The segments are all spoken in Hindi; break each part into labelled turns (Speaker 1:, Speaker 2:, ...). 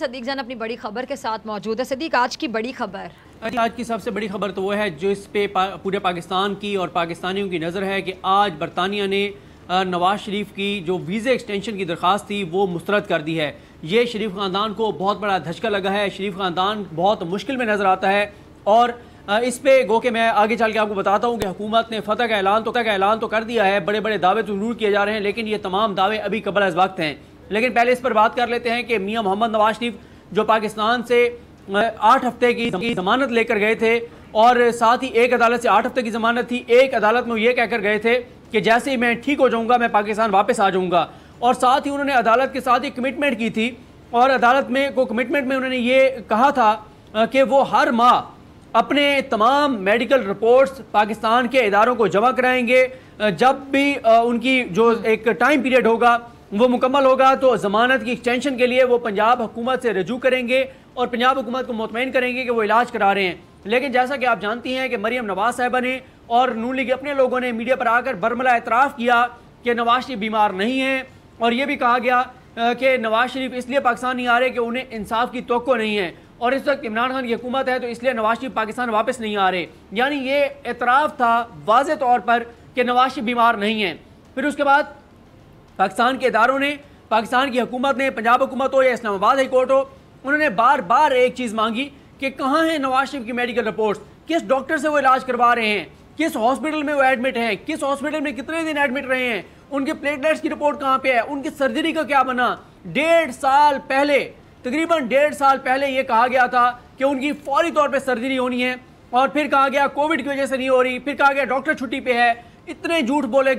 Speaker 1: सदीक जान अपनी बड़ी खबर के साथ मौजूद है। सदीक, आज की बड़ी खबर?
Speaker 2: आज की सबसे बड़ी खबर तो वो है जो इस पे पूरे पाकिस्तान की और पाकिस्तानियों की नज़र है कि आज बरतानिया ने नवाज शरीफ की जो वीज़ा एक्सटेंशन की दरख्वास्त थी वो मुस्तरद कर दी है। ये शरीफ ख़ानदान को बहुत बड़ा धचका लगा है। शरीफ ख़ानदान बहुत मुश्किल में नज़र आता है और इस पे गो के मैं आगे चल के आपको बताता हूँ कि हुकूमत ने फतह का ऐलान तो कर दिया है। बड़े बड़े दावे तो जरूर किए जा रहे हैं, लेकिन ये तमाम दावे अभी कबल अज़ वक्त हैं। लेकिन पहले इस पर बात कर लेते हैं कि मियाँ मोहम्मद नवाज शरीफ जो पाकिस्तान से 8 हफ्ते की जमानत लेकर गए थे और साथ ही एक अदालत से 8 हफ्ते की जमानत थी। एक अदालत में ये कहकर गए थे कि जैसे ही मैं ठीक हो जाऊंगा मैं पाकिस्तान वापस आ जाऊंगा, और साथ ही उन्होंने अदालत के साथ एक कमिटमेंट की थी और अदालत में कमिटमेंट में उन्होंने ये कहा था कि वो हर माह अपने तमाम मेडिकल रिपोर्ट्स पाकिस्तान के इदारों को जमा कराएंगे। जब भी उनकी जो एक टाइम पीरियड होगा वो मुकम्मल होगा तो ज़मानत की एक्सटेंशन के लिए वो पंजाब हुकूमत से रजू करेंगे और पंजाब हुकूमत को मुतमईन करेंगे कि वो इलाज करा रहे हैं। लेकिन जैसा कि आप जानती हैं कि मरियम नवाज साहिबा ने और नून लीग के अपने लोगों ने मीडिया पर आकर बरमला एतराफ़ किया कि नवाज शरीफ बीमार नहीं हैं, और ये भी कहा गया कि नवाज शरीफ इसलिए पाकिस्तान नहीं आ रहे कि उन्हें इंसाफ की तवक्को नहीं है, और इस वक्त इमरान खान की हुकूमत है तो इसलिए नवाज शरीफ पाकिस्तान वापस नहीं आ रहे। यानी ये एतराफ़ था वाज़े तौर पर कि नवाज शरीफ बीमार नहीं है। फिर उसके बाद पाकिस्तान के इदारों ने, पाकिस्तान की हुकूमत ने, पंजाब हुकूमत हो या इस्लामाबाद हाई कोर्ट हो, उन्होंने बार बार एक चीज़ मांगी कि कहाँ है नवाज शरीफ की मेडिकल रिपोर्ट्स, किस डॉक्टर से वो इलाज करवा रहे हैं, किस हॉस्पिटल में वो एडमिट हैं, किस हॉस्पिटल में कितने दिन एडमिट रहे हैं, उनके प्लेटलेट्स की रिपोर्ट कहाँ पे है, उनकी सर्जरी का क्या बना। 1.5 साल पहले, तकरीबन 1.5 साल पहले ये कहा गया था कि उनकी फौरी तौर पर सर्जरी होनी है, और फिर कहा गया कोविड की वजह से नहीं हो रही, फिर कहा गया डॉक्टर छुट्टी पे है। इतने झूठ बोले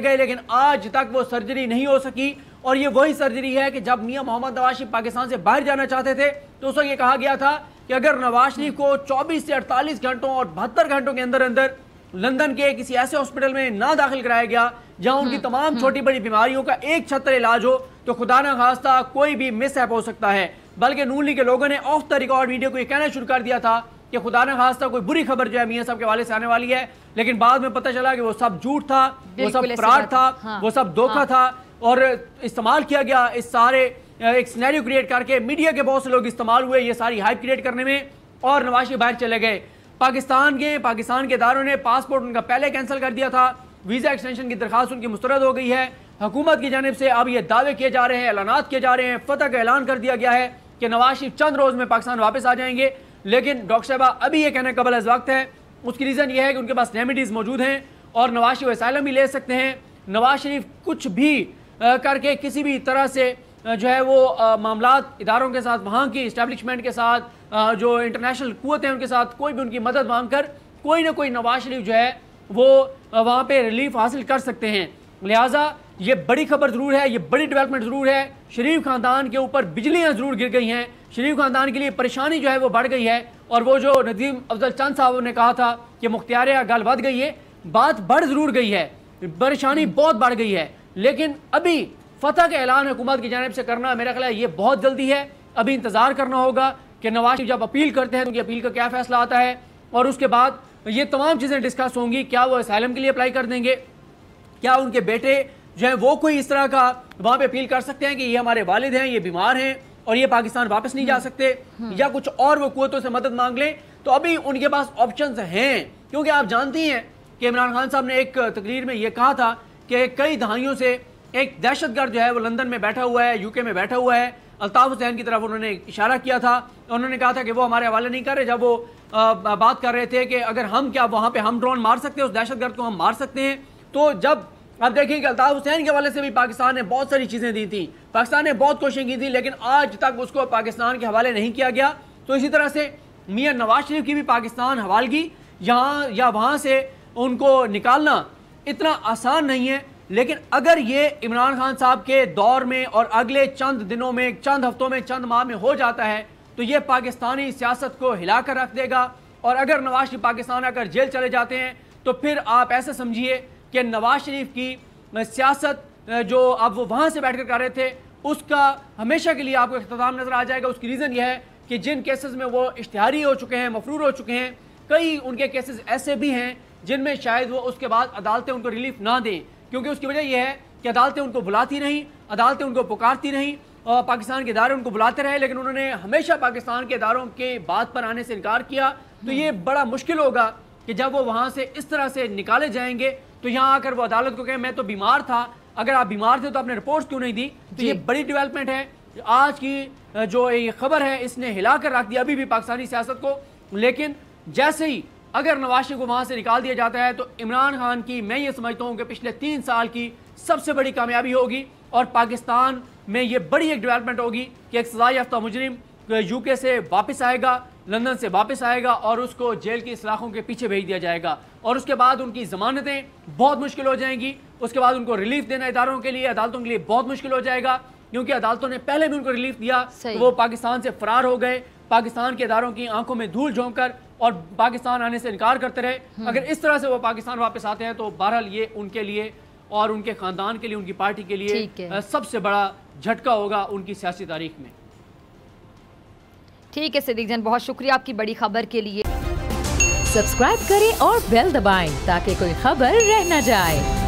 Speaker 2: गए, लेकिन आज तक वो सर्जरी नहीं हो सकी। और ये वही सर्जरी है कि जब मियां मोहम्मद नवाज शरीफ पाकिस्तान से बाहर जाना चाहते थे तो उस वक्त ये कहा गया था कि अगर नवाज शरीफ को 24 से 48 घंटों और 72 घंटों के अंदर अंदर लंदन के किसी ऐसे हॉस्पिटल में ना दाखिल कराया गया जहां उनकी तमाम छोटी बड़ी बीमारियों का एक छत्र इलाज हो, तो खुदा न खास्ता कोई भी मिसहैप हो सकता है। बल्कि नून लीग के लोगों ने ऑफ द रिकॉर्ड मीडिया को यह कहना शुरू कर दिया था कि खुदा न खास्ता कोई बुरी खबर जो है मियां साहब के हवाले से आने वाली है, लेकिन बाद में पता चला कि वो सब झूठ था, वो सब फ्रॉड था, वो सब धोखा था, और इस्तेमाल किया गया इस सारे एक सिनेरियो क्रिएट करके। मीडिया के बहुत से लोग इस्तेमाल हुए ये सारी हाइप क्रिएट करने में, और नवाज शरीफ बाहर चले गए। पाकिस्तान के इदारों ने पासपोर्ट उनका पहले कैंसिल कर दिया था, वीज़ा एक्सटेंशन की दरख्वास्त उनकी मुस्तरद हो गई है। हुकूमत की जानिब से अब ये दावे किए जा रहे हैं, ऐलानात किए जा रहे हैं, फतह का ऐलान कर दिया गया है कि नवाज शरीफ चंद रोज़ में पाकिस्तान वापस आ जाएंगे। लेकिन डॉक्टर साहबा अभी ये कहने कबल अज़ वक्त है। उसकी रीज़न ये है कि उनके पास रेमेडीज़ मौजूद हैं और नवाज शरीफ असाइलम भी ले सकते हैं। नवाज शरीफ कुछ भी करके किसी भी तरह से जो है वो मामलात इदारों के साथ, वहाँ की इस्टेब्लिशमेंट के साथ, जो इंटरनेशनल कुव्वत हैं उनके साथ कोई भी उनकी मदद मांग कर कोई ना कोई नवाज शरीफ जो है वो वहाँ पे रिलीफ हासिल कर सकते हैं। लिहाजा ये बड़ी खबर ज़रूर है, ये बड़ी डेवलपमेंट ज़रूर है। शरीफ ख़ानदान के ऊपर बिजलियाँ ज़रूर गिर गई हैं, शरीफ ख़ानदान के लिए परेशानी जो है वो बढ़ गई है, और वो जो नदीम अफजल चंद साहब ने कहा था कि मुख्तियार गल बढ़ गई है, बात बढ़ ज़रूर गई है, परेशानी बहुत बढ़ गई है। लेकिन अभी फतह का ऐलान हुकूमत की जानिब से करना मेरा ख्याल है ये बहुत जल्दी है। अभी इंतज़ार करना होगा कि नवाज शरीफ जब अपील करते हैं तो उनकी अपील का क्या फ़ैसला आता है, और उसके बाद ये तमाम चीज़ें डिस्कस होंगी। क्या वो असाइलम के लिए अप्लाई कर देंगे, क्या उनके बेटे जो है वो कोई इस तरह का वहाँ पे अपील कर सकते हैं कि ये हमारे वालिद हैं, ये बीमार हैं और ये पाकिस्तान वापस नहीं जा सकते, या कुछ और वो कुव्वतों से मदद मांग लें। तो अभी उनके पास ऑप्शंस हैं, क्योंकि आप जानती हैं कि इमरान खान साहब ने एक तकरीर में ये कहा था कि कई दहाइयों से एक दहशतगर्द जो है वो लंदन में बैठा हुआ है, यूके में बैठा हुआ है। अल्ताफ हुसैन की तरफ उन्होंने इशारा किया था, उन्होंने कहा था कि वो हमारे हवाले नहीं कर रहे, जब वो बात कर रहे थे कि अगर हम क्या वहाँ पे हम ड्रोन मार सकते हैं, उस दहशतगर्द को हम मार सकते हैं। तो जब आप देखें कि अल्ताफ हुसैन के हवाले से भी पाकिस्तान ने बहुत सारी चीज़ें दी थी, पाकिस्तान ने बहुत कोशिशें की थी, लेकिन आज तक उसको पाकिस्तान के हवाले नहीं किया गया। तो इसी तरह से मियां नवाज शरीफ की भी पाकिस्तान हवालगी यहाँ या वहाँ से उनको निकालना इतना आसान नहीं है। लेकिन अगर ये इमरान खान साहब के दौर में और अगले चंद दिनों में, चंद हफ्तों में, चंद माह में हो जाता है तो ये पाकिस्तानी सियासत को हिला कर रख देगा। और अगर नवाज शरीफ पाकिस्तान आकर जेल चले जाते हैं तो फिर आप ऐसे समझिए कि नवाज शरीफ की सियासत जो अब वो वहाँ से बैठ कर रहे थे उसका हमेशा के लिए आपको इख्तिताम नज़र आ जाएगा। उसकी रीज़न यह है कि जिन केसेस में वो इश्तिहारी हो चुके हैं, मफरूर हो चुके हैं, कई उनके केसेस ऐसे भी हैं जिनमें शायद वो उसके बाद अदालतें उनको रिलीफ ना दें, क्योंकि उसकी वजह यह है कि अदालतें उनको बुलाती नहीं, अदालतें उनको पुकारती नहीं, पाकिस्तान के इदारे उनको बुलाते रहे, लेकिन उन्होंने हमेशा पाकिस्तान के इदारों के बात पर आने से इनकार किया। तो ये बड़ा मुश्किल होगा कि जब वो वहाँ से इस तरह से निकाले जाएंगे तो यहाँ आकर वो अदालत को कहें मैं तो बीमार था, अगर आप बीमार थे तो आपने रिपोर्ट क्यों नहीं दी। तो ये बड़ी डेवलपमेंट है। आज की जो ये खबर है इसने हिला कर रख दिया अभी भी पाकिस्तानी सियासत को। लेकिन जैसे ही अगर नवाज शरीफ को वहाँ से निकाल दिया जाता है तो इमरान खान की मैं ये समझता हूँ कि पिछले 3 साल की सबसे बड़ी कामयाबी होगी और पाकिस्तान में ये बड़ी एक डेवलपमेंट होगी कि एक सजा याफ्ता मुजरिम यूके से वापस आएगा, लंदन से वापस आएगा और उसको जेल की सलाखों के पीछे भेज दिया जाएगा और उसके बाद उनकी ज़मानतें बहुत मुश्किल हो जाएंगी। उसके बाद उनको रिलीफ देना इदारों के लिए, अदालतों के लिए बहुत मुश्किल हो जाएगा, क्योंकि अदालतों ने पहले भी उनको रिलीफ दिया तो वो पाकिस्तान से फरार हो गए, पाकिस्तान के इदारों की आंखों में धूल झोंक कर और पाकिस्तान आने से इनकार करते रहे। अगर इस तरह से वो पाकिस्तान वापस आते हैं तो बहरहाल ये उनके लिए और उनके खानदान के लिए, उनकी पार्टी के लिए सबसे बड़ा झटका होगा उनकी सियासी तारीख में।
Speaker 1: ठीक है सिद्दीक जान, बहुत शुक्रिया आपकी बड़ी खबर के लिए।
Speaker 3: सब्सक्राइब करें और बेल दबाएं ताकि कोई खबर रह न जाए।